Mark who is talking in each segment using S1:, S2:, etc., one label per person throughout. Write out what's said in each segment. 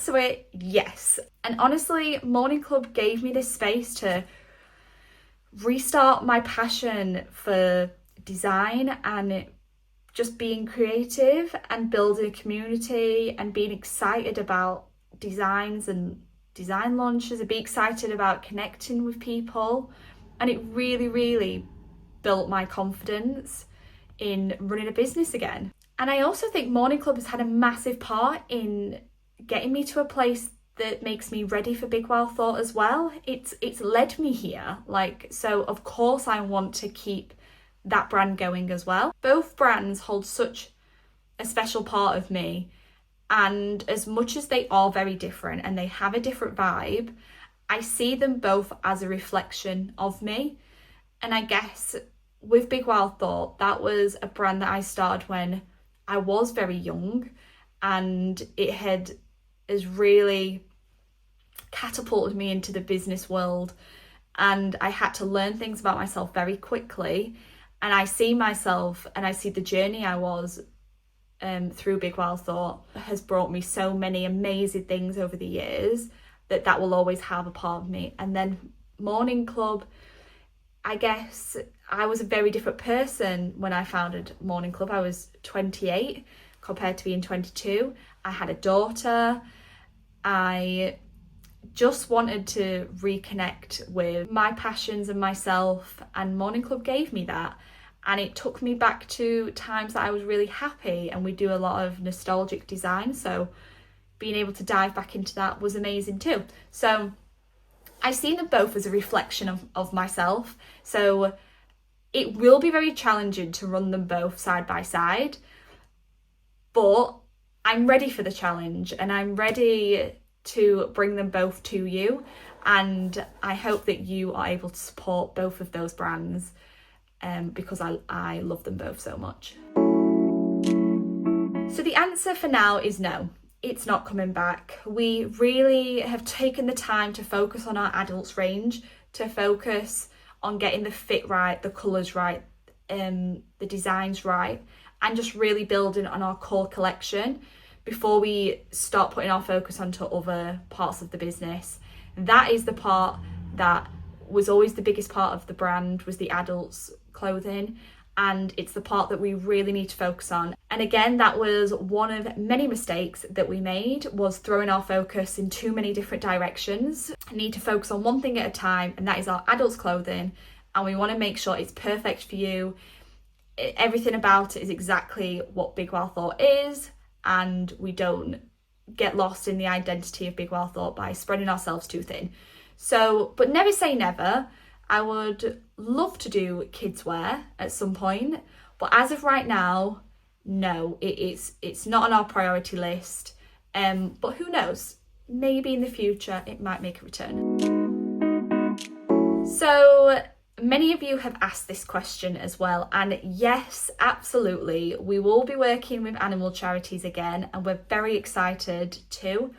S1: answer it, yes. And honestly, Morning Club gave me this space to restart my passion for design and just being creative and building a community and being excited about designs and design launches and be excited about connecting with people. And it really, really built my confidence in running a business again. And I also think Morning Club has had a massive part in getting me to a place that makes me ready for Big Wild Thought as well. It's led me here. So of course I want to keep that brand going as well. Both brands hold such a special part of me, and as much as they are very different and they have a different vibe, I see them both as a reflection of me. And I guess with Big Wild Thought, that was a brand that I started when I was very young, and it has really catapulted me into the business world, and I had to learn things about myself very quickly. And I see myself and I see the journey I was through Big Wild Thought has brought me so many amazing things over the years that will always have a part of me. And then Morning Club, I guess I was a very different person when I founded Morning Club. I was 28 compared to being 22. I had a daughter. I just wanted to reconnect with my passions and myself, and Morning Club gave me that. And it took me back to times that I was really happy, and we do a lot of nostalgic design, so being able to dive back into that was amazing too. So I see them both as a reflection of myself, so it will be very challenging to run them both side by side, but I'm ready for the challenge and I'm ready to bring them both to you, and I hope that you are able to support both of those brands because I love them both so much. So the answer for now is no, it's not coming back. We really have taken the time to focus on our adults range, to focus on getting the fit right, the colours right, the designs right, and just really building on our core collection before we start putting our focus onto other parts of the business. That is the part that was always the biggest part of the brand, was the adults clothing, and it's the part that we really need to focus on. And again, that was one of many mistakes that we made, was throwing our focus in too many different directions. We need to focus on one thing at a time, and that is our adults clothing, and we want to make sure it's perfect for you. Everything about it is exactly what Big Wild Thought is, and we don't get lost in the identity of Big Wild Thought by spreading ourselves too thin. So, but never say never. I would love to do kids wear at some point, but as of right now, no, it's not on our priority list. But who knows? Maybe in the future it might make a return. So many of you have asked this question as well, and yes, absolutely, we will be working with animal charities again, and we're very excited too.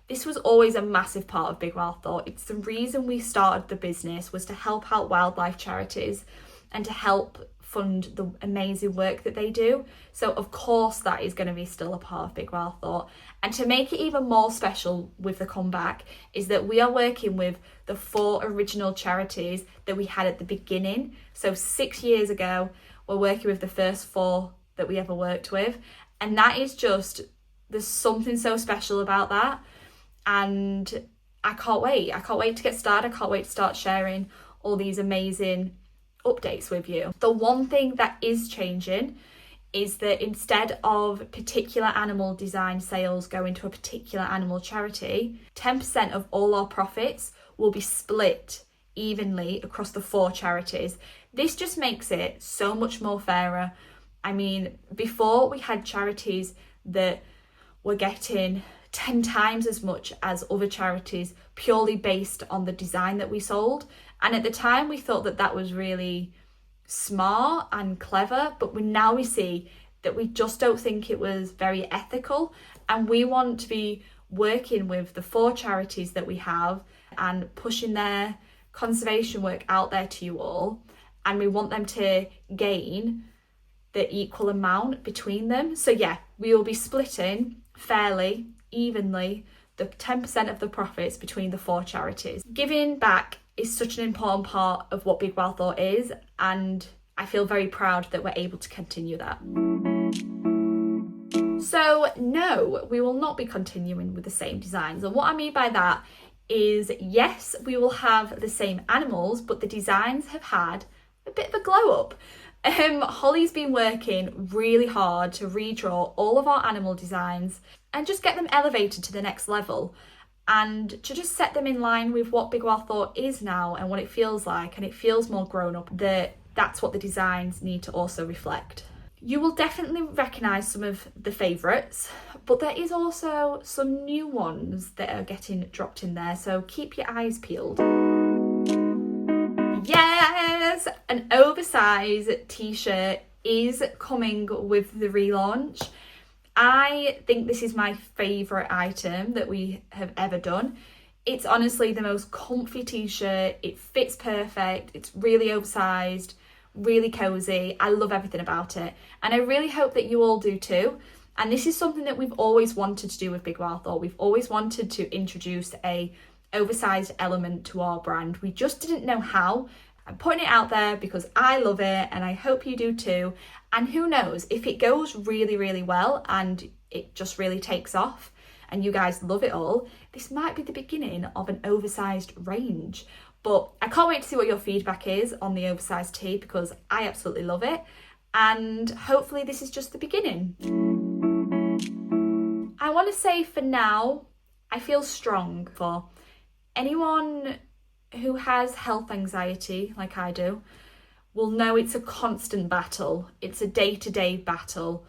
S1: This was always a massive part of Big Wild Thought. It's the reason we started the business, was to help out wildlife charities and to help fund the amazing work that they do. So of course that is going to be still a part of Big Wild Thought. And to make it even more special with the comeback is that we are working with the 4 original charities that we had at the beginning. So 6 years ago, we're working with the first 4 that we ever worked with. And that is just, there's something so special about that. And I can't wait. I can't wait to get started. I can't wait to start sharing all these amazing updates with you. The one thing that is changing is that instead of particular animal design sales going to a particular animal charity, 10% of all our profits will be split evenly across the 4 charities. This just makes it so much more fairer. I mean, before we had charities that were getting 10 times as much as other charities purely based on the design that we sold. And at the time we thought that that was really smart and clever, but now we see that we just don't think it was very ethical. And we want to be working with the 4 charities that we have and pushing their conservation work out there to you all. And we want them to gain the equal amount between them. So yeah, we will be splitting fairly, evenly, the 10% of the profits between the 4 charities. Giving back is such an important part of what Big Well Thought is, and I feel very proud that we're able to continue that. So no, we will not be continuing with the same designs. And what I mean by that is, yes, we will have the same animals, but the designs have had a bit of a glow up. Holly's been working really hard to redraw all of our animal designs and just get them elevated to the next level, and to just set them in line with what Big Well Thought is now and what it feels like, and it feels more grown up. That's what the designs need to also reflect. You will definitely recognise some of the favourites, but there is also some new ones that are getting dropped in there, so keep your eyes peeled. Yes! An oversized t-shirt is coming with the relaunch. I think this is my favourite item that we have ever done. It's honestly the most comfy t-shirt. It fits perfect. It's really oversized, really cozy. I love everything about it, and I really hope that you all do too. And this is something that we've always wanted to do with Big Well Thought. We've always wanted to introduce a oversized element to our brand. We just didn't know how. I'm putting it out there because I love it, and I hope you do too. And who knows, if it goes really, really well and it just really takes off and you guys love it all, this might be the beginning of an oversized range. But I can't wait to see what your feedback is on the oversized tee, because I absolutely love it. And hopefully this is just the beginning. I want to say for now, I feel strong. For anyone who has health anxiety like I do will know it's a constant battle. It's a day-to-day battle,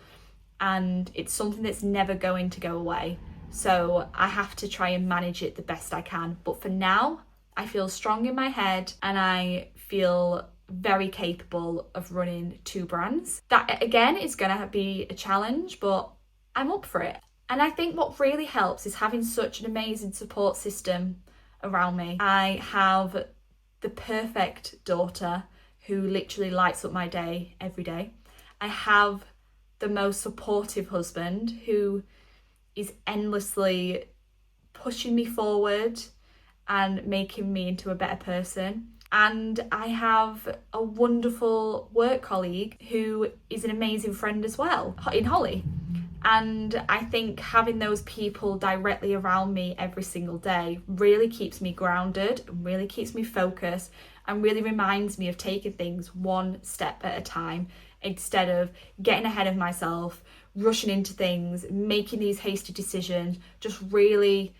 S1: and it's something that's never going to go away. So I have to try and manage it the best I can. But for now, I feel strong in my head, and I feel very capable of running 2 brands. That again is going to be a challenge, but I'm up for it. And I think what really helps is having such an amazing support system around me. I have the perfect daughter who literally lights up my day every day. I have the most supportive husband who is endlessly pushing me forward and making me into a better person. And I have a wonderful work colleague who is an amazing friend as well, in Holly. And I think having those people directly around me every single day really keeps me grounded, really keeps me focused, and really reminds me of taking things one step at a time instead of getting ahead of myself, rushing into things, making these hasty decisions, just really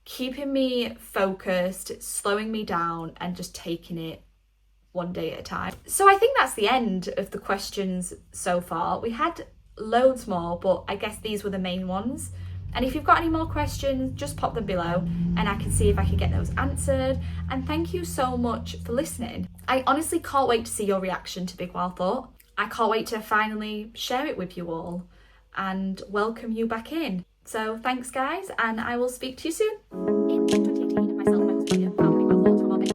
S1: keeping me focused, slowing me down, and just taking it one day at a time. So I think that's the end of the questions so far. We had loads more, but I guess these were the main ones. And if you've got any more questions, just pop them below and I can see if I can get those answered. And thank you so much for listening. I honestly can't wait to see your reaction to Big Well Thought. I can't wait to finally share it with you all and welcome you back in. So thanks guys, and I will speak to you soon.